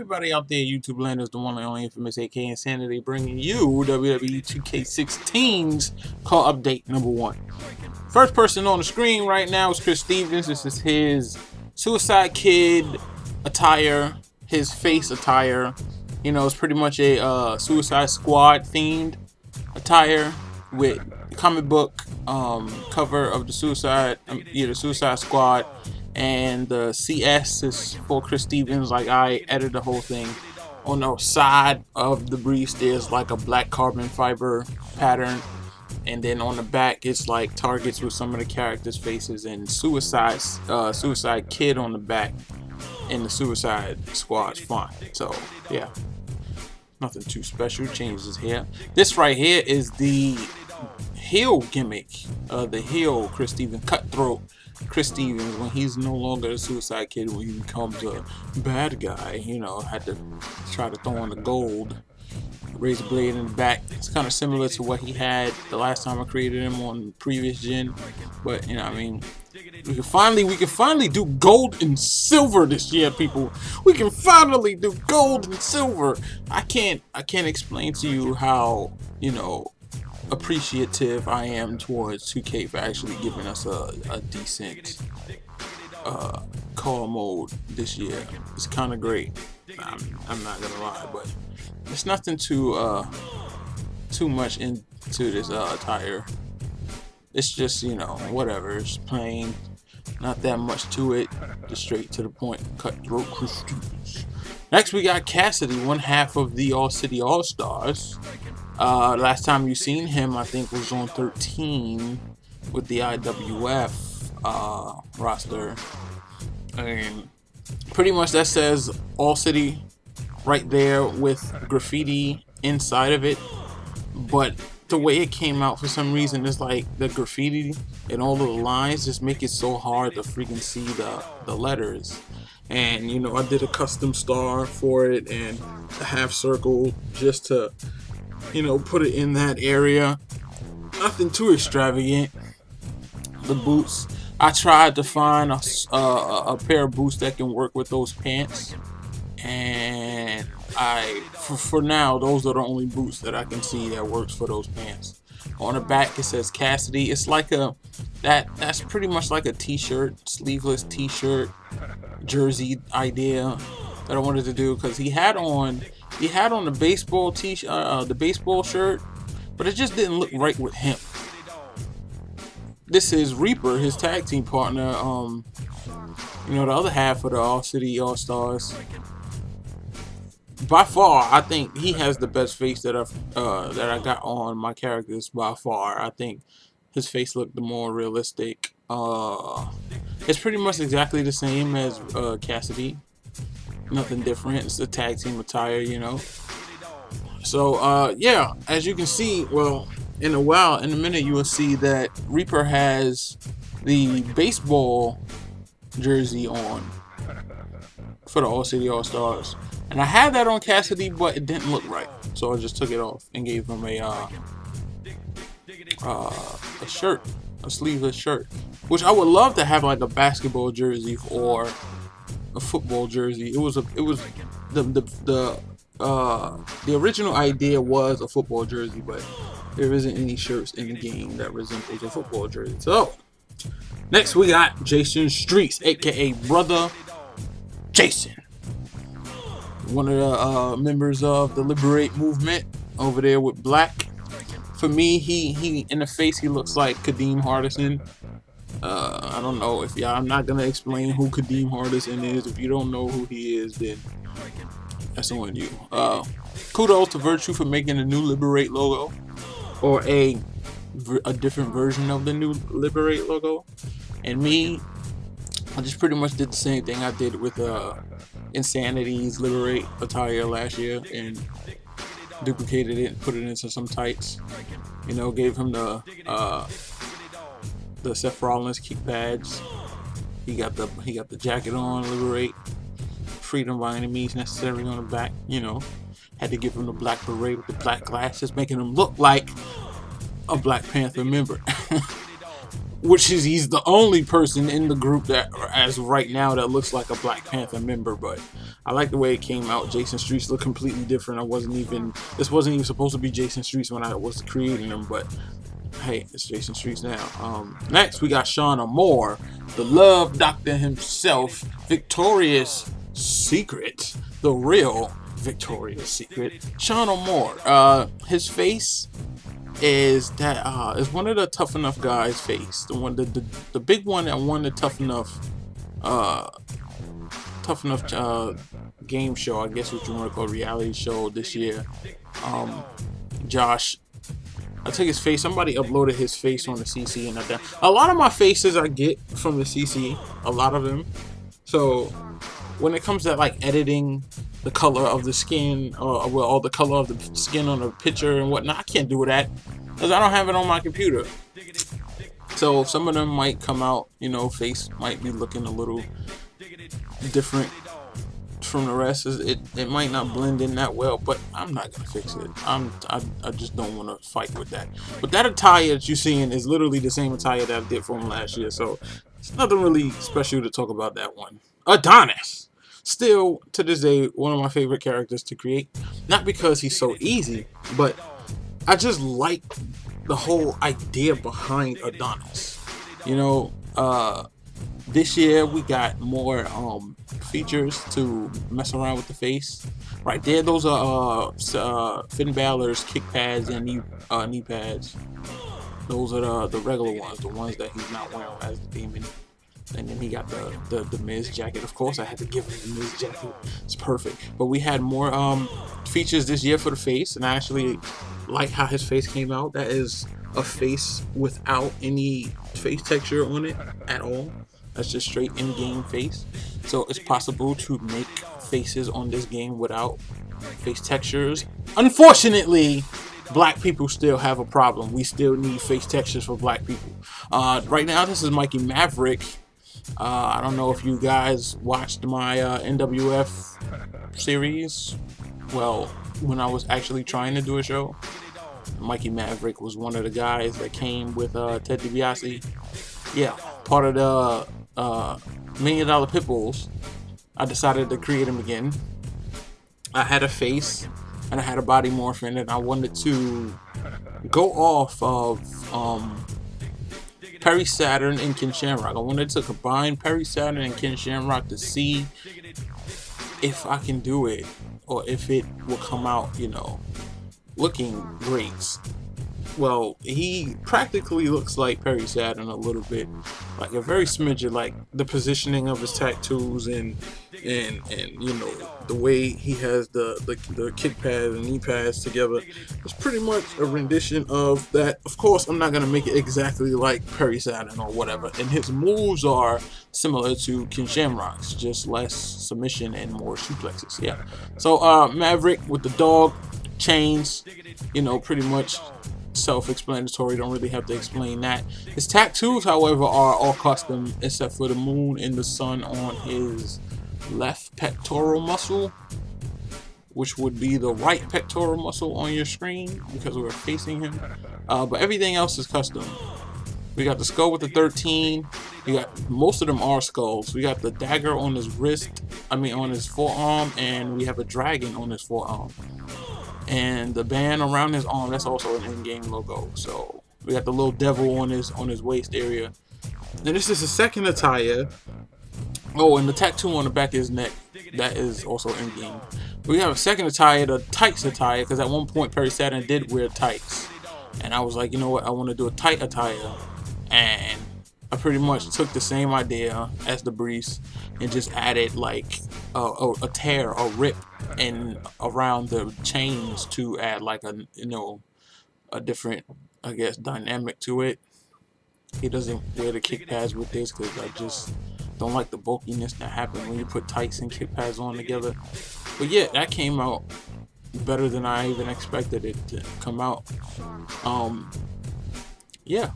everybody out there, YouTube land is the one and only infamous AK Insanity, bringing you WWE 2K16's call update number 1. First person on the screen right now is Chris Stevens. This is his Suicide Kid attire, his face attire. You know, it's pretty much a Suicide Squad themed attire with comic book cover of the Suicide Squad. And the CS is for Chris Stevens. Like, I edited the whole thing. On the side of the briefs, there's like a black carbon fiber pattern, and then on the back, it's like targets with some of the characters' faces and Suicide Kid on the back in the Suicide Squad's font. So yeah, nothing too special. Changes here. This right here is the heel gimmick, the heel Chris Stevens, cutthroat Chris Stevens, when he's no longer a Suicide Kid, when he becomes a bad guy. You know, had to try to throw on the gold razor blade in the back. It's kind of similar to what he had the last time I created him on the previous gen, but you know, I mean, we can finally do gold and silver this year, people. We can finally do gold and silver. I can't explain to you how, you know, appreciative I am towards 2K for actually giving us a decent call mode this year. It's kind of great. I'm not gonna lie, but it's nothing too much into this attire. It's just, you know, whatever. It's plain, not that much to it. Just straight to the point. Cutthroat Chris Stevens. Next, we got Cassidy, one half of the All City All Stars. Last time you seen him, I think, was on 13 with the IWF roster, and pretty much that says All City right there with graffiti inside of it. But the way it came out, for some reason, it's like the graffiti and all of the lines just make it so hard to freaking see the letters. And you know, I did a custom star for it and a half circle just to, you know, put it in that area. Nothing too extravagant. The boots, I tried to find a pair of boots that can work with those pants, and for now, those are the only boots that I can see that works for those pants. On the back, it says Cassidy. It's like that's pretty much like a t-shirt, sleeveless t-shirt jersey idea that I wanted to do, because he had on the baseball the baseball shirt, but it just didn't look right with him. This is Reaper, his tag team partner, you know, the other half of the All City All Stars. By far, I think he has the best face that I got on my characters by far. I think his face looked the more realistic. It's pretty much exactly the same as Cassidy. Nothing different. It's a tag team attire, you know. So yeah, as you can see, well, in a minute you will see that Reaper has the baseball jersey on for the All City All Stars, and I had that on Cassidy, but it didn't look right, so I just took it off and gave him a shirt, a sleeveless shirt, which I would love to have like a basketball jersey or a football jersey. The original idea was a football jersey, but there isn't any shirts in the game that resembles a football jersey. So next we got Jason Streetz, aka Brother Jason, one of the members of the Liberate movement over there with black. For me, he in the face, he looks like Kadeem Hardison. I don't know if y'all, I'm not gonna explain who Kadeem Hardison is. If you don't know who he is, then that's on you. Kudos to Virtue for making a new Liberate logo, or a different version of the new Liberate logo. And me, I just pretty much did the same thing I did with Insanity's Liberate attire last year, and duplicated it and put it into some tights. You know, gave him the Seth Rollins kick pads. He got the jacket on, Liberate, freedom by any means necessary on the back. You know, had to give him the black beret with the black glasses, making him look like a Black Panther member. which is he's the only person in the group that, as of right now, that looks like a Black Panther member. But I like the way it came out. Jason Streetz looked completely different. This wasn't even supposed to be Jason Streetz when I was creating him, but hey, it's Jason Streetz now. Next we got Shauna Moore, the love doctor himself, Victoria's Secret, the real Victoria's Secret. Shauna Moore, his face is one of the Tough Enough guys' face, the big one that won the Tough Enough game show, I guess what you want to call reality show this year. Josh, I took his face. Somebody uploaded his face on the CC, and a lot of my faces I get from the CC, a lot of them. So when it comes to like editing the color of the skin, or the color of the skin on the picture and whatnot, I can't do that because I don't have it on my computer. So some of them might come out, you know, face might be looking a little different from the rest. It might not blend in that well, but I'm not gonna fix it. I just don't want to fight with that. But that attire that you're seeing is literally the same attire that I did for him last year, so it's nothing really special to talk about that one. Adonis, still to this day one of my favorite characters to create, not because he's so easy, but I just like the whole idea behind Adonis. You know, this year we got more features to mess around with the face. Right there, those are Finn Balor's kick pads and knee pads. Those are the regular ones, the ones that he's not wearing as the demon. And then he got the Miz jacket. Of course, I had to give him the Miz jacket. It's perfect. But we had more features this year for the face, and I actually like how his face came out. That is a face without any face texture on it at all. That's just straight in-game face. So it's possible to make faces on this game without face textures. Unfortunately, black people still have a problem. We still need face textures for black people. Right now, this is Mikey Maverick. I don't know if you guys watched my NWF series. Well, when I was actually trying to do a show, Mikey Maverick was one of the guys that came with Ted DiBiase. Yeah, part of the $1 Million Pitbulls. I decided to create him again. I had a face and I had a body morphin, and I wanted to go off of Perry Saturn and Ken Shamrock. I wanted to combine Perry Saturn and Ken Shamrock to see if I can do it, or if it will come out, you know, looking great. Well, he practically looks like Perry Saturn a little bit, like a very smidgen, like the positioning of his tattoos and you know, the way he has the kick pads and knee pads together. It's pretty much a rendition of that. Of course, I'm not gonna make it exactly like Perry Saturn or whatever, and his moves are similar to Ken Shamrock's, just less submission and more suplexes. Yeah. So Maverick with the dog chains, you know, pretty much self-explanatory, don't really have to explain that. His tattoos, however, are all custom except for the moon and the sun on his left pectoral muscle, which would be the right pectoral muscle on your screen because we're facing him. But everything else is custom. We got the skull with the 13. We got, most of them are skulls. We got the dagger on his wrist, on his forearm, and we have a dragon on his forearm. And the band around his arm, that's also an in-game logo. So we got the little devil on his waist area. And this is the second attire. Oh, and the tattoo on the back of his neck, that is also in-game. We have a second attire, the tights attire, because at one point Perry Saturn did wear tights. And I was like, you know what, I want to do a tight attire. And I pretty much took the same idea as the briefs and just added like a tear, a rip, and around the chains to add like a, you know, a different, I guess, dynamic to it. He doesn't wear the kick pads with this because I just don't like the bulkiness that happens when you put tights and kick pads on together. But yeah, that came out better than I even expected it to come out. Yeah,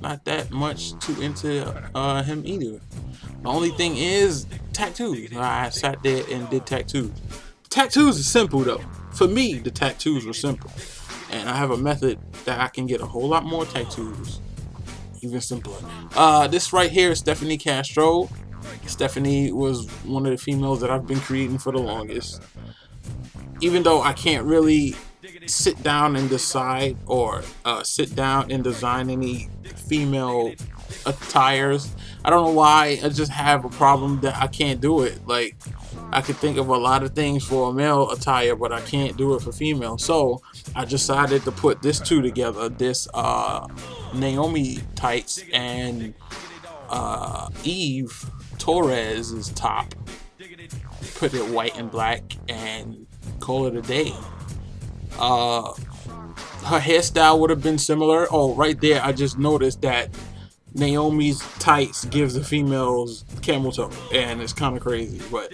not that much too into him either. The only thing is tattoos. I sat there and did tattoos. Tattoos is simple though. For me, the tattoos were simple, and I have a method that I can get a whole lot more tattoos even simpler. This right here is Stephanie Castro. Stephanie was one of the females that I've been creating for the longest. Even though I can't really sit down and decide or sit down and design any female attires. I don't know why. I just have a problem that I can't do it. Like, I could think of a lot of things for a male attire, but I can't do it for female. So I decided to put this two together. This Naomi tights and Eve Torres's top. Put it white and black and call it a day. Her hairstyle would have been similar. Oh, right there, I just noticed that Naomi's tights gives the females camel toe, and it's kind of crazy. But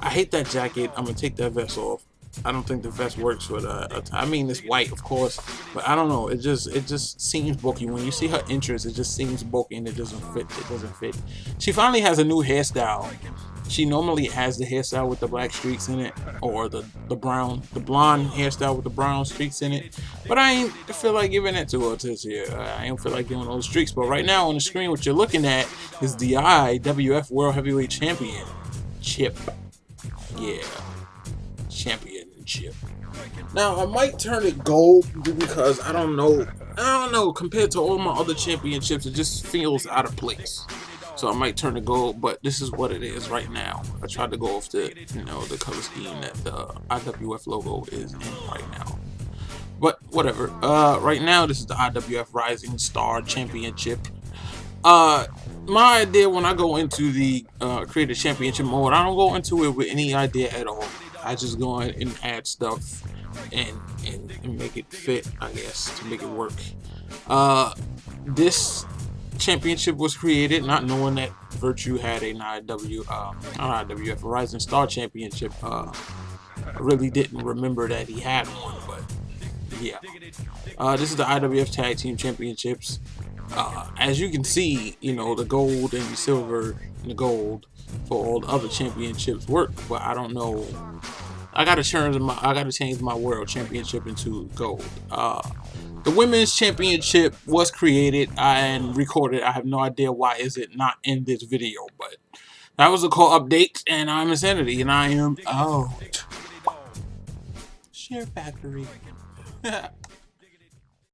I hate that jacket. I'm gonna take that vest off. I don't think the vest works for the. I mean, it's white, of course, but I don't know. It just seems bulky. When you see her entrance, it just seems bulky, and it doesn't fit. It doesn't fit. She finally has a new hairstyle. She normally has the hairstyle with the black streaks in it, or the blonde hairstyle with the brown streaks in it. But I feel like giving it to her this year. I don't feel like doing those streaks. But right now on the screen, what you're looking at is the IWF World Heavyweight Championship. Yeah, championship. Now I might turn it gold because I don't know. Compared to all my other championships, it just feels out of place. So I might turn to gold, but this is what it is right now. I tried to go off the, the color scheme that the IWF logo is in right now. But whatever. Right now, this is the IWF Rising Star Championship. My idea when I go into the create a championship mode, I don't go into it with any idea at all. I just go in and add stuff and make it fit, I guess, to make it work. This championship was created not knowing that Virtue had a IWF Rising Star Championship. I really didn't remember that he had one, but yeah. This is the IWF Tag Team Championships. As you can see, the gold and the silver and the gold for all the other championships work, but I don't know. I gotta change my world championship into gold. The women's championship was created and recorded. I have no idea why is it not in this video, but that was a CAW update, and I'm Insanity, and I am out. Share Factory.